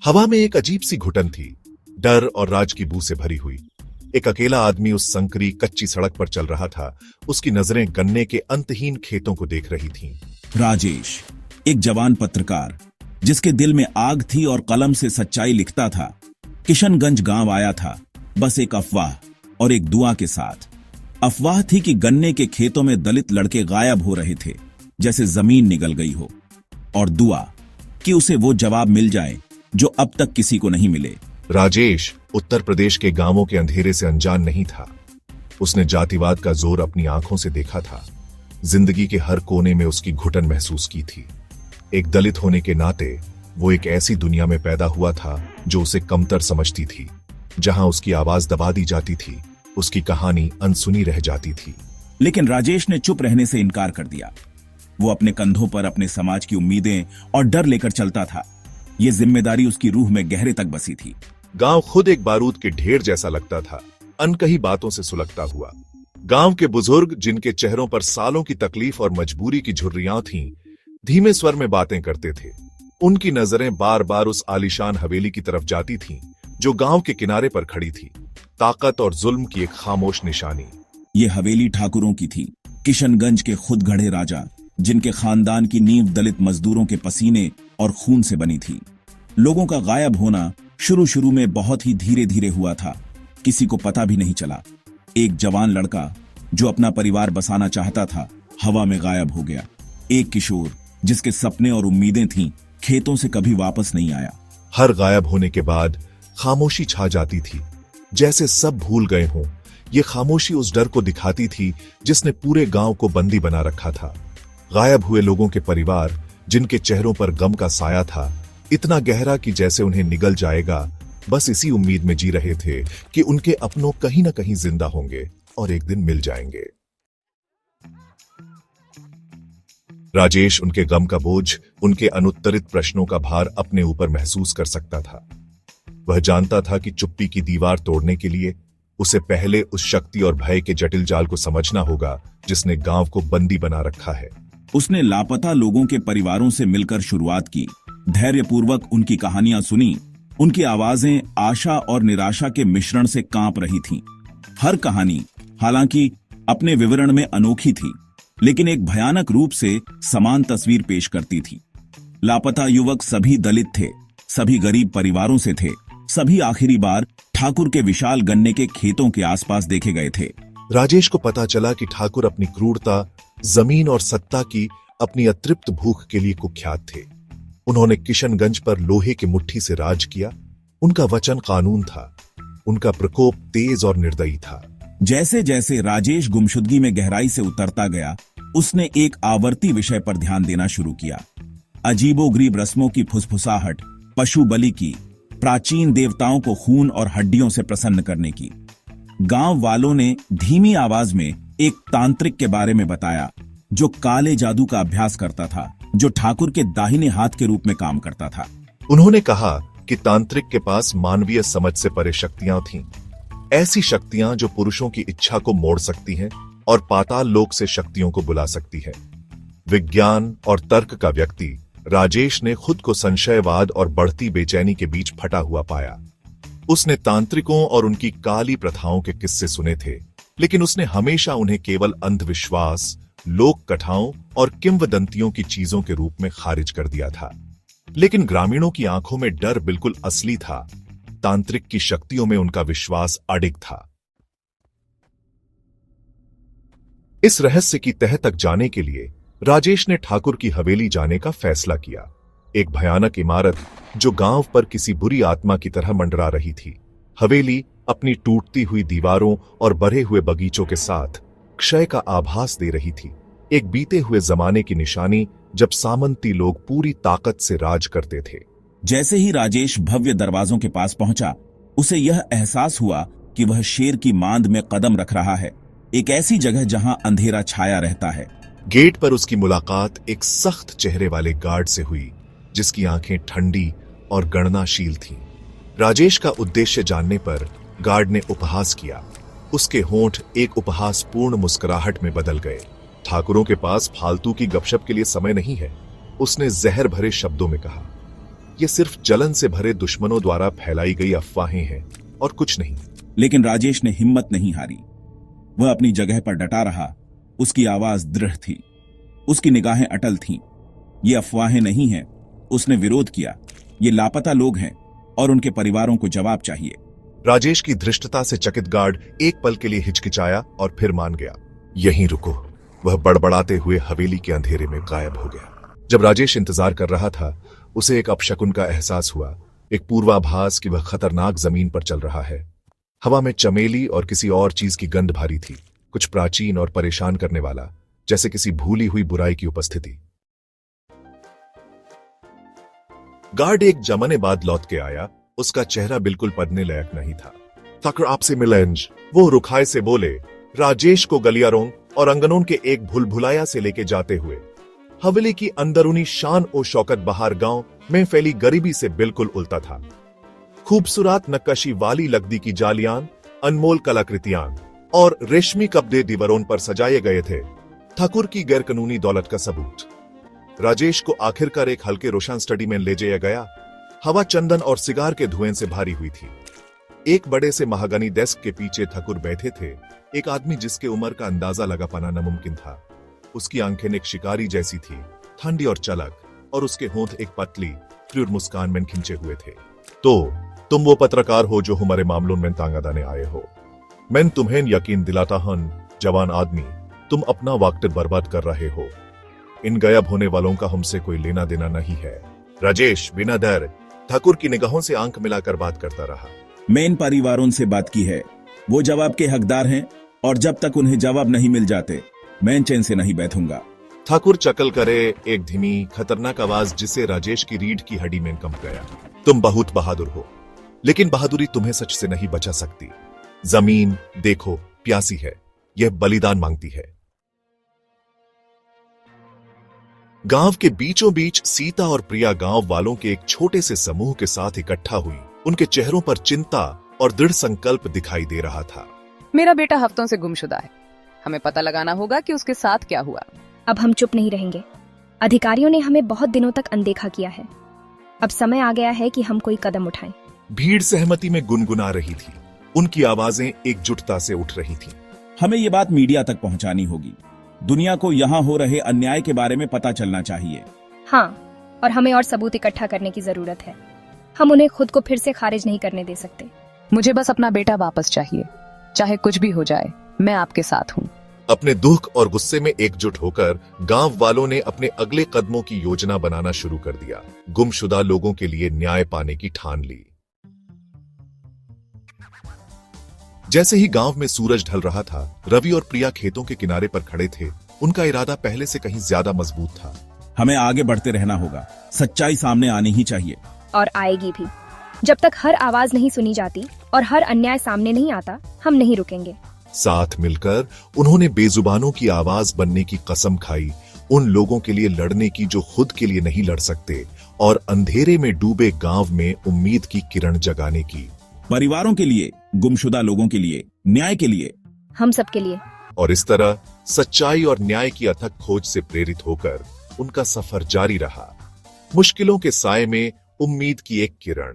हवा में एक अजीब सी घुटन थी, डर और राज की बू से भरी हुई। एक अकेला आदमी उस संकरी कच्ची सड़क पर चल रहा था। उसकी नजरें गन्ने के अंतहीन खेतों को देख रही थीं। राजेश, एक जवान पत्रकार जिसके दिल में आग थी और कलम से सच्चाई लिखता था, किशनगंज गांव आया था, बस एक अफवाह और एक दुआ के साथ। अफवाह थी कि गन्ने के खेतों में दलित लड़के गायब हो रहे थे, जैसे जमीन निगल गई हो, और दुआ कि उसे वो जवाब मिल जाए जो अब तक किसी को नहीं मिले। राजेश उत्तर प्रदेश के गांवों के अंधेरे से अनजान नहीं था। उसने जातिवाद का जोर अपनी आंखों से देखा था। जिंदगी के हर कोने में उसकी घुटन महसूस की थी। एक दलित होने के नाते वो एक ऐसी दुनिया में पैदा हुआ था जो उसे कमतर समझती थी, जहां उसकी आवाज दबा दी जाती थी, उसकी कहानी अनसुनी रह जाती थी। लेकिन राजेश ने चुप रहने से इनकार कर दिया। वो अपने कंधों पर अपने समाज की उम्मीदें और डर लेकर चलता था। ये जिम्मेदारी उसकी रूह में गहरे तक बसी थी। गांव खुद एक बारूद के ढेर जैसा लगता था, अनकही बातों से सुलगता हुआ। गांव के बुजुर्ग, जिनके चेहरों पर सालों की तकलीफ और मजबूरी की झुर्रियां थीं, धीमे स्वर में बातें करते थे। उनकी नजरें बार बार उस आलीशान हवेली की तरफ जाती थीं, जो गांव के किनारे पर खड़ी थी, ताकत और जुल्म की एक खामोश निशानी। ये हवेली ठाकुरों की थी, किशनगंज के खुद गढ़े राजा, जिनके खानदान की नींव दलित मजदूरों के पसीने और खून से बनी थी। लोगों का गायब होना शुरू में बहुत ही धीरे धीरे हुआ था। किसी को पता भी नहीं चला। एक जवान लड़का जो अपना परिवार बसाना चाहता था, हवा में गायब हो गया। एक किशोर जिसके सपने और उम्मीदें थीं, खेतों से कभी वापस नहीं आया। हर गायब होने के बाद खामोशी छा जाती थी, जैसे सब भूल गए हों। ये खामोशी उस डर को दिखाती थी जिसने पूरे गांव को बंदी बना रखा था। गायब हुए लोगों के परिवार, जिनके चेहरों पर गम का साया था, इतना गहरा कि जैसे उन्हें निगल जाएगा, बस इसी उम्मीद में जी रहे थे कि उनके अपनों कहीं ना कहीं जिंदा होंगे और एक दिन मिल जाएंगे। राजेश उनके गम का बोझ, उनके अनुत्तरित प्रश्नों का भार अपने ऊपर महसूस कर सकता था। वह जानता था कि चुप्पी की दीवार तोड़ने के लिए उसे पहले उस शक्ति और भय के जटिल जाल को समझना होगा जिसने गांव को बंदी बना रखा है। उसने लापता लोगों के परिवारों से मिलकर शुरुआत की, धैर्यपूर्वक उनकी कहानियां सुनी। उनकी आवाजें आशा और निराशा के मिश्रण से कांप रही थीं। हर कहानी, हालांकि अपने विवरण में अनोखी थी, लेकिन एक भयानक रूप से समान तस्वीर पेश करती थी। लापता युवक सभी दलित थे, सभी गरीब परिवारों से थे, सभी आखिरी बार ठाकुर के विशाल गन्ने के खेतों के आसपास देखे गए थे। राजेश को पता चला कि ठाकुर अपनी क्रूरता, जमीन और सत्ता की अपनी अतृप्त भूख के लिए कुख्यात थे। उन्होंने किशनगंज पर लोहे की मुट्ठी से राज किया। उनका वचन कानून था, उनका प्रकोप तेज और निर्दयी था। जैसे जैसे राजेश गुमशुदगी में गहराई से उतरता गया, उसने एक आवर्ती विषय पर ध्यान देना शुरू किया। अजीबोगरीब रस्मों की फुसफुसाहट, पशु बलि की, प्राचीन देवताओं को खून और हड्डियों से प्रसन्न करने की। गांव वालों ने धीमी आवाज में एक तांत्रिक के बारे में बताया, जो काले जादू का अभ्यास करता था, जो ठाकुर के दाहिने हाथ के रूप में काम करता था। उन्होंने कहा कि तांत्रिक के पास मानवीय समझ से परे शक्तियां थीं, ऐसी शक्तियां जो पुरुषों की इच्छा को मोड़ सकती हैं और पाताल लोक से शक्तियों को बुला सकती है। विज्ञान और तर्क का व्यक्ति राजेश ने खुद को संशयवाद और बढ़ती बेचैनी के बीच फटा हुआ पाया। उसने तांत्रिकों और उनकी काली प्रथाओं के किस्से सुने थे, लेकिन उसने हमेशा उन्हें केवल अंधविश्वास, लोक कथाओं और किंवदंतियों की चीजों के रूप में खारिज कर दिया था। लेकिन ग्रामीणों की आंखों में डर बिल्कुल असली था। तांत्रिक की शक्तियों में उनका विश्वास अडिग था। इस रहस्य की तह तक जाने के लिए राजेश ने ठाकुर की हवेली जाने का फैसला किया। एक भयानक इमारत जो गांव पर किसी बुरी आत्मा की तरह मंडरा रही थी। हवेली अपनी टूटती हुई दीवारों और बढ़े हुए बगीचों के साथ क्षय का आभास दे रही थी। एक बीते हुए जमाने की निशानी, जब सामंती लोग पूरी ताकत से राज करते थे। जैसे ही राजेश भव्य दरवाजों के पास पहुंचा, उसे यह एहसास हुआ कि वह शेर की मांद में कदम रख रहा है, एक ऐसी जगह जहां अंधेरा छाया रहता है। गेट पर उसकी मुलाकात एक सख्त चेहरे वाले गार्ड से हुई, जिसकी आंखें ठंडी और गणनाशील थीं। राजेश का उद्देश्य जानने पर गार्ड ने उपहास किया। उसके होंठ एक उपहासपूर्ण मुस्कुराहट में बदल गए। ठाकुरों के पास फालतू की गपशप के लिए समय नहीं है, उसने जहर भरे शब्दों में कहा। ये सिर्फ जलन से भरे दुश्मनों द्वारा फैलाई गई अफवाहें हैं और कुछ नहीं। लेकिन राजेश ने हिम्मत नहीं हारी। वह अपनी जगह पर डटा रहा। उसकी आवाज दृढ़ थी, उसकी निगाहें अटल थीं। ये अफवाहें नहीं हैं, उसने विरोध किया। ये लापता लोग हैं और उनके परिवारों को जवाब चाहिए। राजेश की धृष्टता से चकित गार्ड एक पल के लिए हिचकिचाया और फिर मान गया। यहीं रुको। वह बड़बड़ाते हुए हवेली के अंधेरे में गायब हो गया। जब राजेश इंतजार कर रहा था, उसे एक अपशकुन का एहसास हुआ, एक पूर्वाभास कि वह खतरनाक जमीन पर चल रहा है। हवा में चमेली और किसी और चीज की गंध भारी थी, कुछ प्राचीन और परेशान करने वाला, जैसे किसी भूली हुई बुराई की उपस्थिति। गार्ड एक जमाने बाद लौट के आया। उसका चेहरा बिल्कुल पढ़ने लायक नहीं था। थकर आपसे मिलेंज, वो रुखाई से बोले, राजेश को गलियारों और अंगनों के एक भूलभुलाया से लेके जाते हुए हवेली की अंदरूनी शान और शौकत बाहर गांव में फैली गरीबी से बिल्कुल उल्टा था। खूबसूरत नक्काशी वाली लकड़ी की जालियां, अनमोल कलाकृतियां और रेशमी कपड़े दीवारों पर सजाए गए थे, ठाकुर की गैरकानूनी दौलत का सबूत। राजेश को आखिरकार एक हल्के रोशन स्टडी में ले जाया गया। हवा चंदन और सिगार के धुएं से भारी हुई थी। एक बड़े से महागनी डेस्क के पीछे ठाकुर बैठे थे, एक आदमी जिसके उम्र का अंदाजा लगा पाना नामुमकिन था। उसकी आंखें एक शिकारी जैसी थी, ठंडी और चलक, और उसके होंठ एक पतली क्रूर मुस्कान में खिंचे हुए थे। तो तुम वो पत्रकार हो जो हमारे मामलों में तांगा दाने आए हो। मैं तुम्हें यकीन दिलाता हूं, जवान आदमी, तुम अपना वक्त बर्बाद कर रहे हो। इन गायब होने वालों का हमसे कोई लेना देना नहीं है। राजेश बिना डर ठाकुर की निगाहों से आंख मिलाकर बात करता रहा। मैं इन परिवारों से बात की है, वो जवाब के हकदार हैं, और जब तक उन्हें जवाब नहीं मिल जाते मैं चैन से नहीं बैठूंगा। ठाकुर चकल करे, एक धीमी खतरनाक आवाज जिसे राजेश की रीढ़ की हड्डी में कंप गया। तुम बहुत बहादुर हो, लेकिन बहादुरी तुम्हें सच से नहीं बचा सकती। जमीन देखो, प्यासी है, यह बलिदान मांगती है। गांव के बीचों बीच सीता और प्रिया गांव वालों के एक छोटे से समूह के साथ इकट्ठा हुई। उनके चेहरों पर चिंता और दृढ़ संकल्प दिखाई दे रहा था। मेरा बेटा हफ्तों से गुमशुदा है, हमें पता लगाना होगा कि उसके साथ क्या हुआ। अब हम चुप नहीं रहेंगे। अधिकारियों ने हमें बहुत दिनों तक अनदेखा किया है। अब समय आ गया है कि हम कोई कदम उठाएं। भीड़ सहमति में गुनगुना रही थी। उनकी आवाजें एकजुटता से उठ रही थीं। हमें ये बात मीडिया तक पहुंचानी होगी। दुनिया को यहाँ हो रहे अन्याय के बारे में पता चलना चाहिए। हाँ, और हमें और सबूत इकट्ठा करने की जरूरत है। हम उन्हें खुद को फिर से खारिज नहीं करने दे सकते। मुझे बस अपना बेटा वापस चाहिए, चाहे कुछ भी हो जाए, मैं आपके साथ हूँ। अपने दुख और गुस्से में एकजुट होकर गांव वालों ने अपने अगले कदमों की योजना बनाना शुरू कर दिया। गुमशुदा लोगों के लिए न्याय पाने की ठान ली। जैसे ही गांव में सूरज ढल रहा था, रवि और प्रिया खेतों के किनारे पर खड़े थे। उनका इरादा पहले से कहीं ज्यादा मजबूत था। हमें आगे बढ़ते रहना होगा, सच्चाई सामने आनी ही चाहिए। और आएगी भी। जब तक हर आवाज नहीं सुनी जाती और हर अन्याय सामने नहीं आता, हम नहीं रुकेंगे। साथ मिलकर उन्होंने बेजुबानों की आवाज बनने की कसम खाई, उन लोगों के लिए लड़ने की जो खुद के लिए नहीं लड़ सकते, और अंधेरे में डूबे गांव में उम्मीद की किरण जगाने की। परिवारों के लिए, गुमशुदा लोगों के लिए, न्याय के लिए, हम सब के लिए। और इस तरह सच्चाई और न्याय की अथक खोज से प्रेरित होकर उनका सफर जारी रहा। मुश्किलों के साए में उम्मीद की एक किरण।